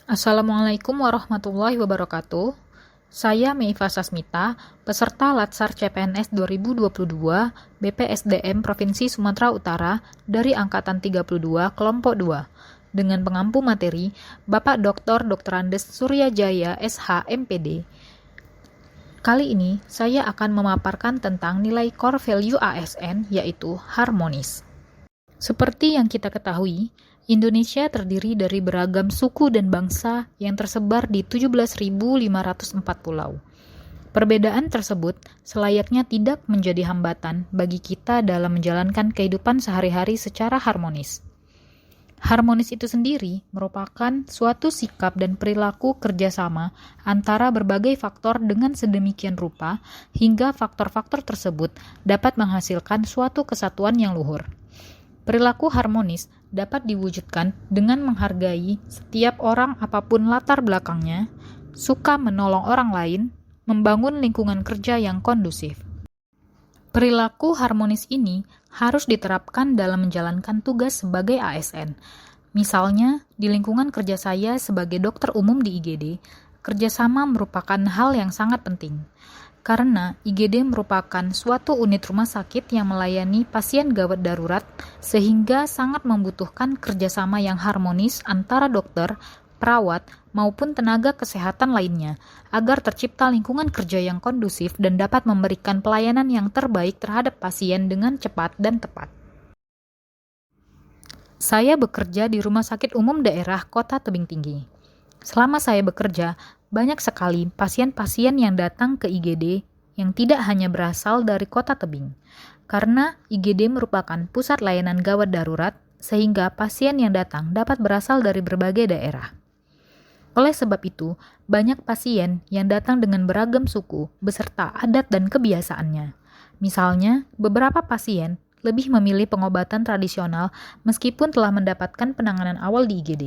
Assalamualaikum warahmatullahi wabarakatuh. Saya Meifa Sasmita, peserta Latsar CPNS 2022 BPSDM Provinsi Sumatera Utara dari Angkatan 32 Kelompok 2 dengan pengampu materi Bapak Dr. Andes Surya Jaya SH MPD. Kali ini saya akan memaparkan tentang nilai core value ASN yaitu harmonis. Seperti yang kita ketahui, Indonesia terdiri dari beragam suku dan bangsa yang tersebar di 17.504 pulau. Perbedaan tersebut selayaknya tidak menjadi hambatan bagi kita dalam menjalankan kehidupan sehari-hari secara harmonis. Harmonis itu sendiri merupakan suatu sikap dan perilaku kerjasama antara berbagai faktor dengan sedemikian rupa hingga faktor-faktor tersebut dapat menghasilkan suatu kesatuan yang luhur. Perilaku harmonis dapat diwujudkan dengan menghargai setiap orang apapun latar belakangnya, suka menolong orang lain, membangun lingkungan kerja yang kondusif. Perilaku harmonis ini harus diterapkan dalam menjalankan tugas sebagai ASN. Misalnya, di lingkungan kerja saya sebagai dokter umum di IGD, kerjasama merupakan hal yang sangat penting. Karena IGD merupakan suatu unit rumah sakit yang melayani pasien gawat darurat sehingga sangat membutuhkan kerjasama yang harmonis antara dokter, perawat, maupun tenaga kesehatan lainnya agar tercipta lingkungan kerja yang kondusif dan dapat memberikan pelayanan yang terbaik terhadap pasien dengan cepat dan tepat. Saya bekerja di Rumah Sakit Umum Daerah Kota Tebing Tinggi. Selama saya bekerja, banyak sekali pasien-pasien yang datang ke IGD yang tidak hanya berasal dari Kota Tebing, karena IGD merupakan pusat layanan gawat darurat, sehingga pasien yang datang dapat berasal dari berbagai daerah. Oleh sebab itu, banyak pasien yang datang dengan beragam suku beserta adat dan kebiasaannya. Misalnya, beberapa pasien lebih memilih pengobatan tradisional meskipun telah mendapatkan penanganan awal di IGD.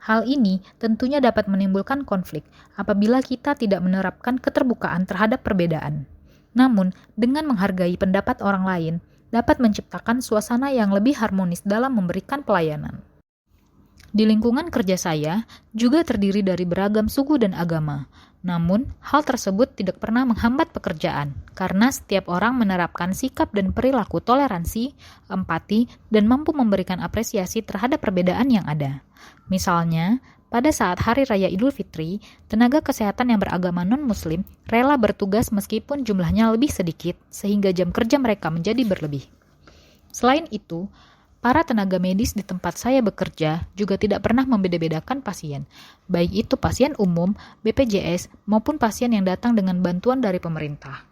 Hal ini tentunya dapat menimbulkan konflik apabila kita tidak menerapkan keterbukaan terhadap perbedaan. Namun, dengan menghargai pendapat orang lain, dapat menciptakan suasana yang lebih harmonis dalam memberikan pelayanan. Di lingkungan kerja saya juga terdiri dari beragam suku dan agama. Namun, hal tersebut tidak pernah menghambat pekerjaan karena setiap orang menerapkan sikap dan perilaku toleransi, empati, dan mampu memberikan apresiasi terhadap perbedaan yang ada. Misalnya, pada saat Hari Raya Idul Fitri, tenaga kesehatan yang beragama non-muslim rela bertugas meskipun jumlahnya lebih sedikit sehingga jam kerja mereka menjadi berlebih. Selain itu, para tenaga medis di tempat saya bekerja juga tidak pernah membeda-bedakan pasien, baik itu pasien umum, BPJS, maupun pasien yang datang dengan bantuan dari pemerintah.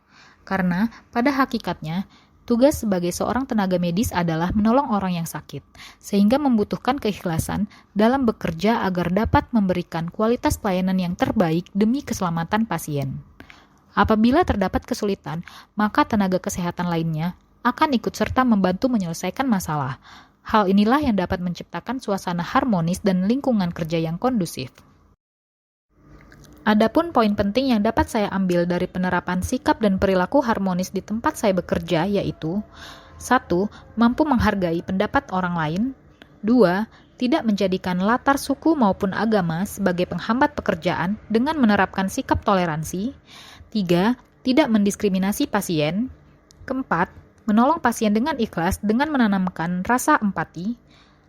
Karena pada hakikatnya, tugas sebagai seorang tenaga medis adalah menolong orang yang sakit, sehingga membutuhkan keikhlasan dalam bekerja agar dapat memberikan kualitas pelayanan yang terbaik demi keselamatan pasien. Apabila terdapat kesulitan, maka tenaga kesehatan lainnya akan ikut serta membantu menyelesaikan masalah. Hal inilah yang dapat menciptakan suasana harmonis dan lingkungan kerja yang kondusif. Adapun poin penting yang dapat saya ambil dari penerapan sikap dan perilaku harmonis di tempat saya bekerja yaitu 1. Mampu menghargai pendapat orang lain. 2. Tidak menjadikan latar suku maupun agama sebagai penghambat pekerjaan dengan menerapkan sikap toleransi. 3. Tidak mendiskriminasi pasien. 4. Menolong pasien dengan ikhlas dengan menanamkan rasa empati.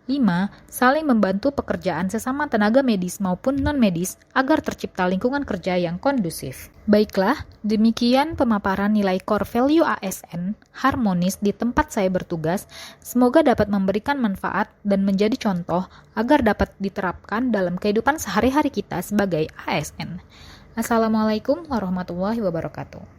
5. Saling membantu pekerjaan sesama tenaga medis maupun non-medis agar tercipta lingkungan kerja yang kondusif. Baiklah, demikian pemaparan nilai core value ASN harmonis di tempat saya bertugas. Semoga dapat memberikan manfaat dan menjadi contoh agar dapat diterapkan dalam kehidupan sehari-hari kita sebagai ASN. Assalamualaikum warahmatullahi wabarakatuh.